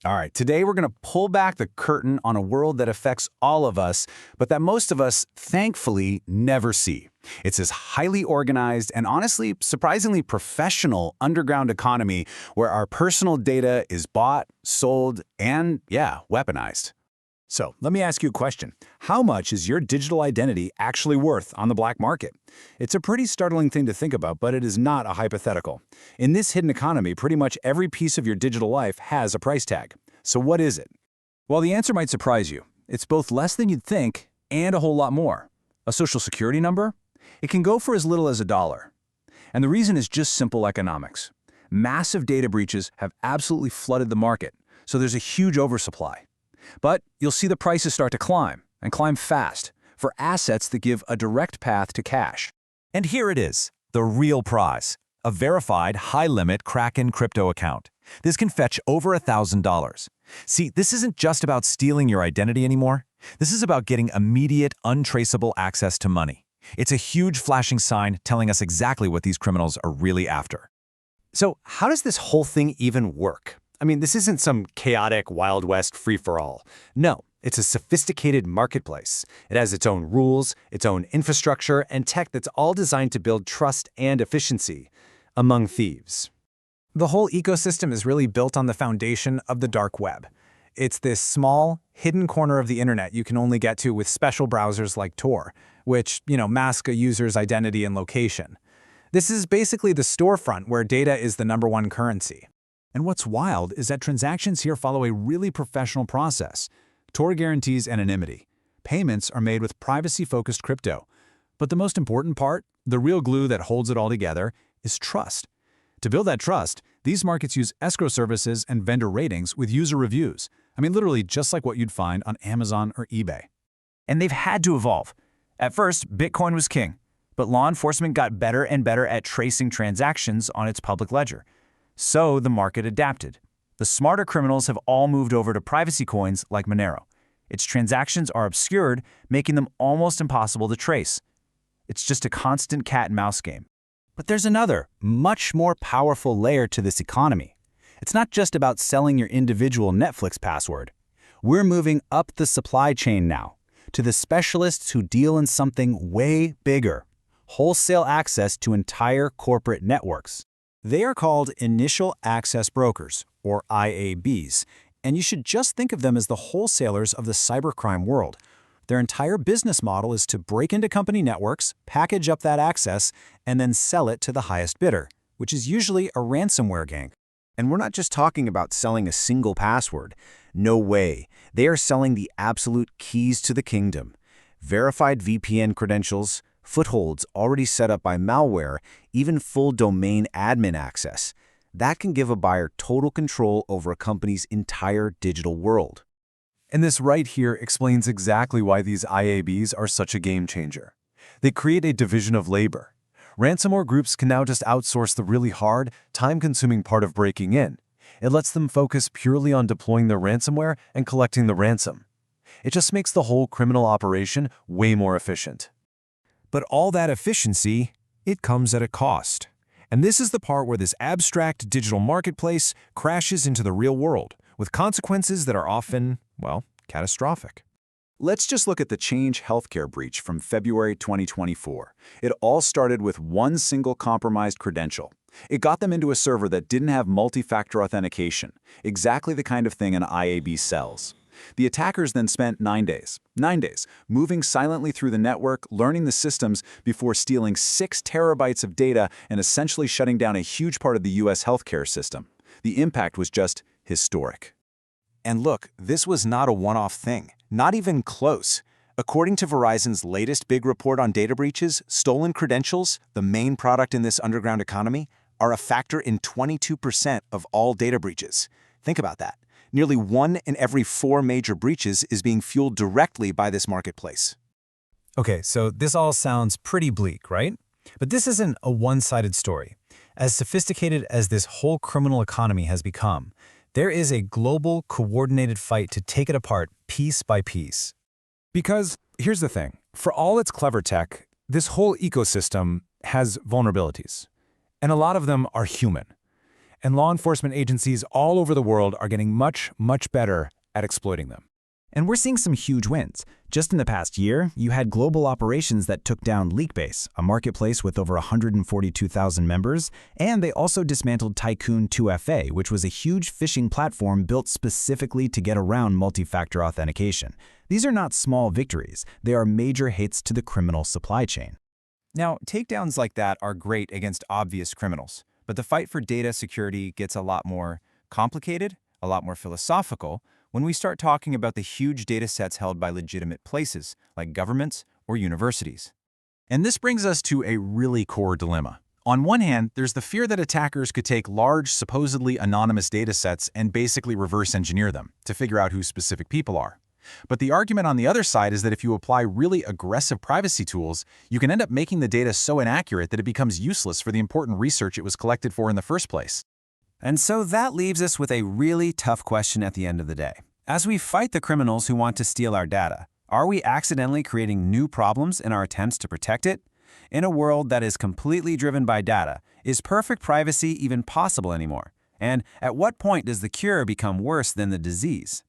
All right, today we're going to pull back the curtain on a world that affects all of us, but that most of us, thankfully, never see. It's this highly organized and honestly, surprisingly professional underground economy where our personal data is bought, sold, and, yeah, weaponized. So, let me ask you a question. How much is your digital identity actually worth on the black market? It's a pretty startling thing to think about, but it is not a hypothetical. In this hidden economy, pretty much every piece of your digital life has a price tag. So what is it? Well, the answer might surprise you. It's both less than you'd think and a whole lot more. A social security number? It can go for as little as $1. And the reason is just simple economics. Massive data breaches have absolutely flooded the market, so there's a huge oversupply. But you'll see the prices start to climb, and climb fast, for assets that give a direct path to cash. And here it is, the real prize, a verified high-limit Kraken crypto account. This can fetch over $1,000. See, this isn't just about stealing your identity anymore. This is about getting immediate, untraceable access to money. It's a huge flashing sign telling us exactly what these criminals are really after. So how does this whole thing even work? I mean, this isn't some chaotic Wild West free-for-all. No, it's a sophisticated marketplace. It has its own rules, its own infrastructure, and tech that's all designed to build trust and efficiency among thieves. The whole ecosystem is really built on the foundation of the dark web. It's this small, hidden corner of the internet you can only get to with special browsers like Tor, which, mask a user's identity and location. This is basically the storefront where data is the #1 currency. And what's wild is that transactions here follow a really professional process. Tor guarantees anonymity. Payments are made with privacy-focused crypto. But the most important part, the real glue that holds it all together, is trust. To build that trust, these markets use escrow services and vendor ratings with user reviews. I mean, literally just like what you'd find on Amazon or eBay. And they've had to evolve. At first, Bitcoin was king, but law enforcement got better and better at tracing transactions on its public ledger. So the market adapted. The smarter criminals have all moved over to privacy coins like Monero. Its transactions are obscured, making them almost impossible to trace. It's just a constant cat-and-mouse game. But there's another, much more powerful layer to this economy. It's not just about selling your individual Netflix password. We're moving up the supply chain now, to the specialists who deal in something way bigger: wholesale access to entire corporate networks. They are called Initial Access Brokers, or IABs, and you should just think of them as the wholesalers of the cybercrime world. Their entire business model is to break into company networks, package up that access, and then sell it to the highest bidder, which is usually a ransomware gang. And we're not just talking about selling a single password. No way. They are selling the absolute keys to the kingdom. Verified VPN credentials, footholds already set up by malware, even full domain admin access. That can give a buyer total control over a company's entire digital world. And this right here explains exactly why these IABs are such a game changer. They create a division of labor. Ransomware groups can now just outsource the really hard, time-consuming part of breaking in. It lets them focus purely on deploying their ransomware and collecting the ransom. It just makes the whole criminal operation way more efficient. But all that efficiency, it comes at a cost. And this is the part where this abstract digital marketplace crashes into the real world, with consequences that are often, well, catastrophic. Let's just look at the Change Healthcare breach from February 2024. It all started with one single compromised credential. It got them into a server that didn't have multi-factor authentication, exactly the kind of thing an IAB sells. The attackers then spent 9 days, moving silently through the network, learning the systems before stealing 6 terabytes of data and essentially shutting down a huge part of the US healthcare system. The impact was just historic. And look, this was not a one-off thing, not even close. According to Verizon's latest big report on data breaches, stolen credentials, the main product in this underground economy, are a factor in 22% of all data breaches. Think about that. Nearly 1 in every 4 major breaches is being fueled directly by this marketplace. Okay, so this all sounds pretty bleak, right? But this isn't a one-sided story. As sophisticated as this whole criminal economy has become, there is a global, coordinated fight to take it apart piece by piece. Because here's the thing, for all its clever tech, this whole ecosystem has vulnerabilities. And a lot of them are human. and law enforcement agencies all over the world are getting much, much better at exploiting them. And we're seeing some huge wins. Just in the past year, you had global operations that took down Leakbase, a marketplace with over 142,000 members, and they also dismantled Tycoon 2FA, which was a huge phishing platform built specifically to get around multi-factor authentication. These are not small victories. They are major hits to the criminal supply chain. Now, takedowns like that are great against obvious criminals, but the fight for data security gets a lot more complicated, a lot more philosophical, when we start talking about the huge data sets held by legitimate places, like governments or universities. And this brings us to a really core dilemma. On one hand, there's the fear that attackers could take large, supposedly anonymous data sets and basically reverse engineer them to figure out who specific people are. But the argument on the other side is that if you apply really aggressive privacy tools, you can end up making the data so inaccurate that it becomes useless for the important research it was collected for in the first place. And so that leaves us with a really tough question at the end of the day. As we fight the criminals who want to steal our data, are we accidentally creating new problems in our attempts to protect it? In a world that is completely driven by data, is perfect privacy even possible anymore? And at what point does the cure become worse than the disease?